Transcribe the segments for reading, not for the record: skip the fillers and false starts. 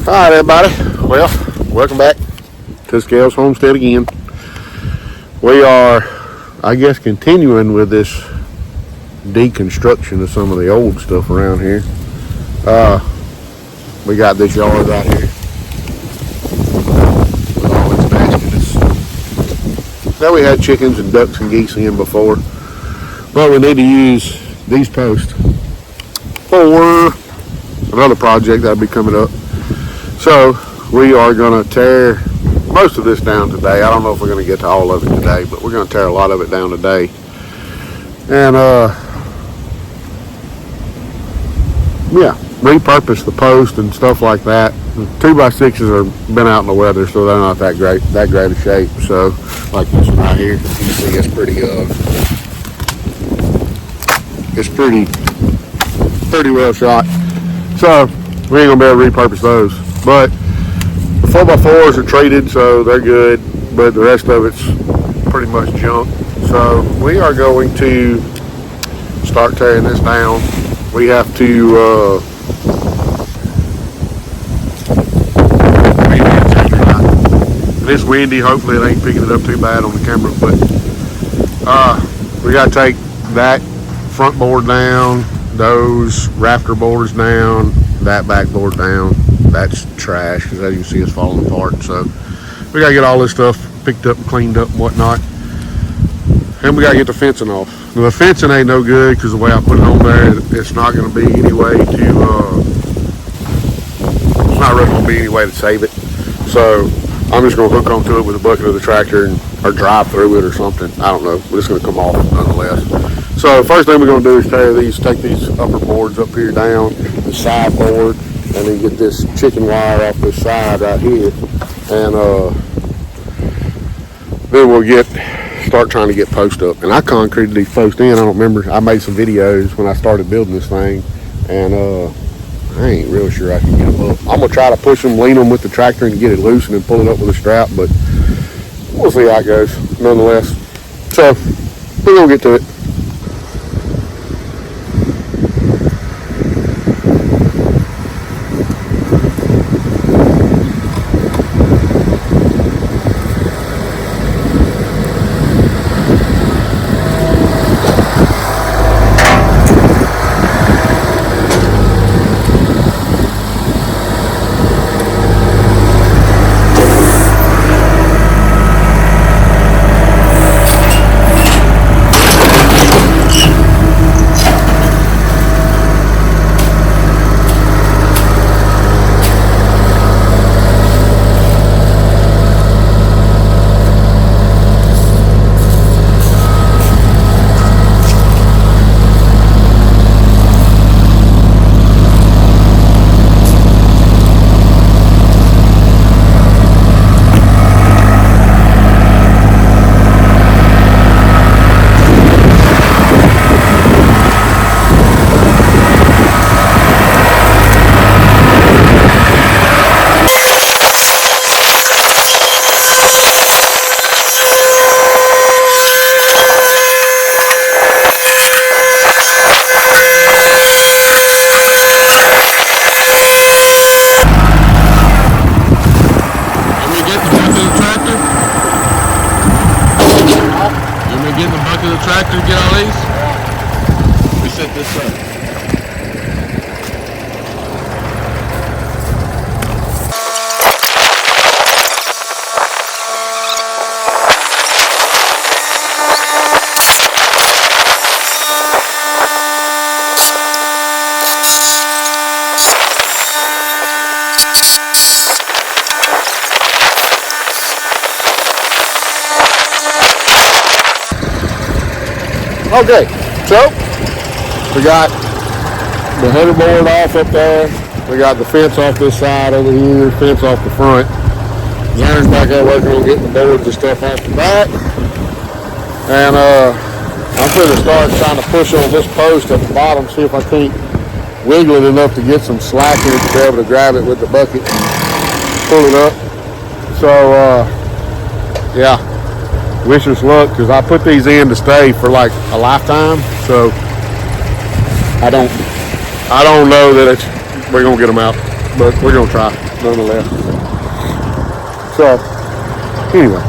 Alright everybody, well, welcome back to Scales Homestead again. We are, I guess, continuing with this deconstruction of some of the old stuff around here. We got this yard right here with all its nastiness. Now we had chickens and ducks and geese in before, but we need to use these posts for another project that'll be coming up. So we are going to tear most of this down today. I don't know if we're going to get to all of it today, but we're going to tear a lot of it down today. And yeah, repurpose the post and stuff like that. 2x6s are been out in the weather, so they're not that great of shape. So like this one right here, you see it's pretty well shot. So we ain't gonna be able to repurpose those. But the 4x4s are treated, so they're good, but the rest of it's pretty much junk. So we are going to start tearing this down. We have to it's windy, hopefully it ain't picking it up too bad on the camera, but we got to take that front board down, those rafter boards down, that back board down. That's trash, because as you can see it's falling apart. So we got to get all this stuff picked up and cleaned up and whatnot, and we got to get the fencing off. Now, the fencing ain't no good because the way I put it on there, it's not going to be any way to it's not really going to be any way to save it. So I'm just going to hook onto it with a bucket of the tractor or drive through it or something. I don't know, but it's going to come off nonetheless. So first thing we're going to do is take these upper boards up here down, the side board, and then get this chicken wire off this side right here. And then we'll start trying to get posts up. And I concreted these posts in. I don't remember. I made some videos when I started building this thing, and I ain't real sure I can get them up. I'm gonna try to push them, lean them with the tractor and get it loose and then pull it up with a strap, but we'll see how it goes nonetheless. So we're gonna get to it. Tractor, get all these. We set this up. Okay, so we got the header board off up there. We got the fence off this side over here, fence off the front. Aaron's back there working on getting the boards and stuff off the back. And I'm going to start trying to push on this post at the bottom, see if I can't wiggle it enough to get some slack in it to be able to grab it with the bucket and pull it up. So yeah. Wish us luck, because I put these in to stay for like a lifetime, so I don't know that we're gonna get them out, but we're gonna try. nonetheless. So, anyway.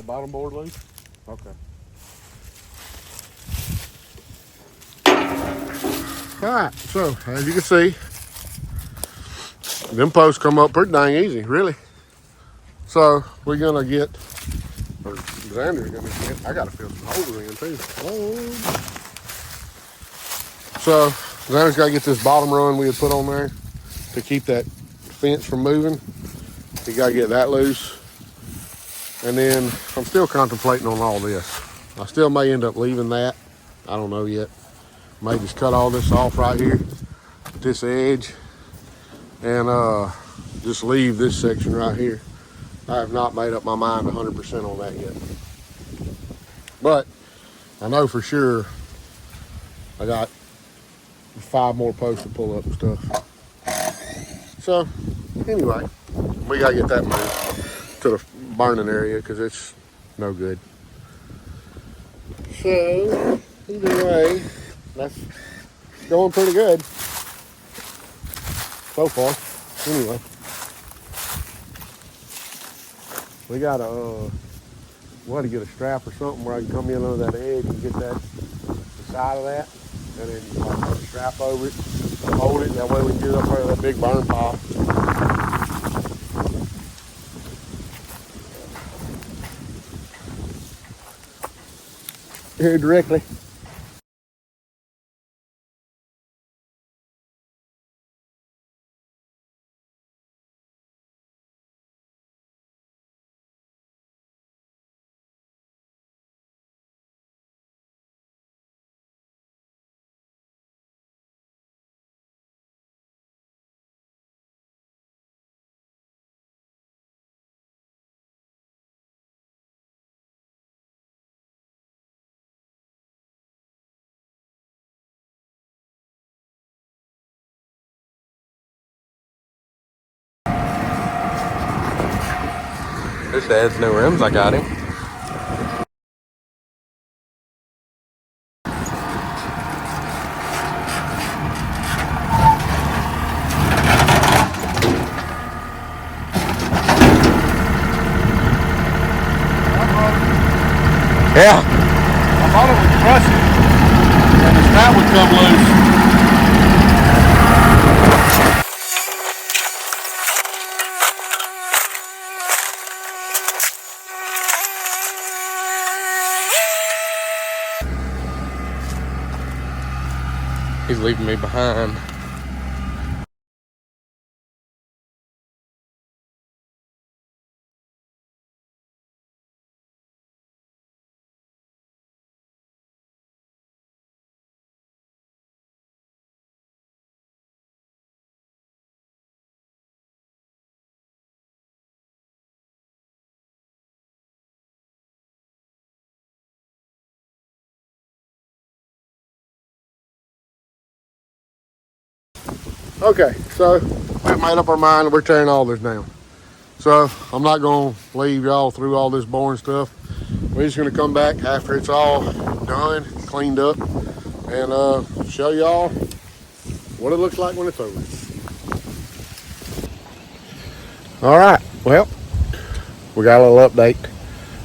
Bottom board loose? Okay. Alright, so as you can see, them posts come up pretty dang easy, really. So we're gonna get, or Xander's gonna get, I gotta fill some holes in too. Oh. So Xander's gotta get this bottom run we had put on there to keep that fence from moving. You gotta get that loose. And then I'm still contemplating on all this. I still may end up leaving that. I don't know yet. May just cut all this off right here, this edge, and just leave this section right here. I have not made up my mind 100% on that yet. But I know for sure I got 5 more posts to pull up and stuff. So anyway, we gotta get that moved to the burning area because it's no good. So either way, that's going pretty good so far. Anyway, we gotta we'll have to get a strap or something where I can come in under that edge and get that the side of that, and then like put a strap over it, hold it. That way we can get it up there that big burn pile. Here directly. This adds new rims I got him. Yeah. I thought it would crush it, and the strap would come loose. He's leaving me behind. Okay, so we've made up our mind and we're tearing all this down. So I'm not gonna leave y'all through all this boring stuff. We're just gonna come back after it's all done, cleaned up, and show y'all what it looks like when it's over. All right, well, we got a little update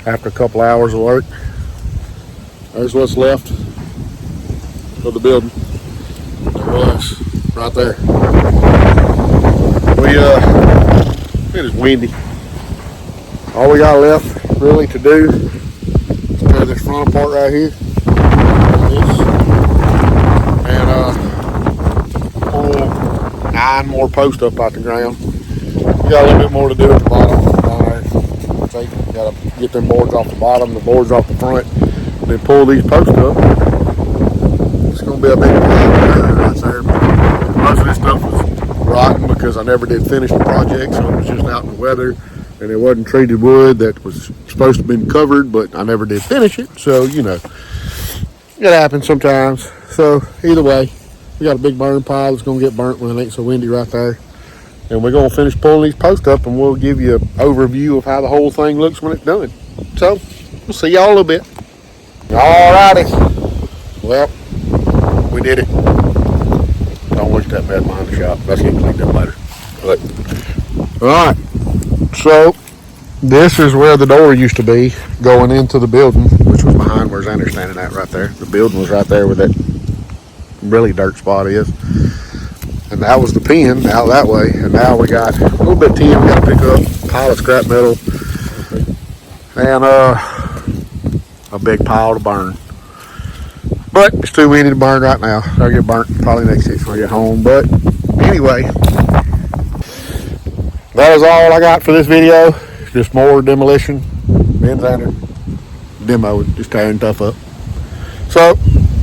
after a couple hours of work. There's what's left of the building. There was, right there. It is windy. all we got left really to do is tear this front apart right here. This. And pull 9 more posts up out the ground. We got a little bit more to do at the bottom down there. So you gotta get them boards off the bottom, the boards off the front, and then pull these posts up. It's gonna be a big project right there. Most of this stuff was rotten because I never did finish the project, so it was just out in the weather, and it wasn't treated wood that was supposed to have been covered, but I never did finish it, so you know, it happens sometimes. So either way, we got a big burn pile that's gonna get burnt when it ain't so windy right there. And we're going to finish pulling these posts up, and we'll give you an overview of how the whole thing looks when it's done. So, we'll see y'all a little bit. Alrighty. Well, we did it. Don't look at that bed behind the shop. Let's get cleaned up later. Alright. So, this is where the door used to be going into the building, which was behind where Xander's standing at right there. The building was right there where that really dirt spot is. And that was the pen out that way. And now we got a little bit of tin we got to pick up, a pile of scrap metal, and a big pile to burn. But it's too windy to burn right now. I'll get burnt probably next week when I get home. But anyway, that is all I got for this video. Just more demolition. Me and Xander demoing, just tearing stuff up. So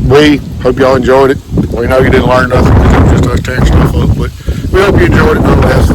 we hope y'all enjoyed it. We know you didn't learn nothing because it was just us tearing stuff up, but we hope you enjoyed it nonetheless.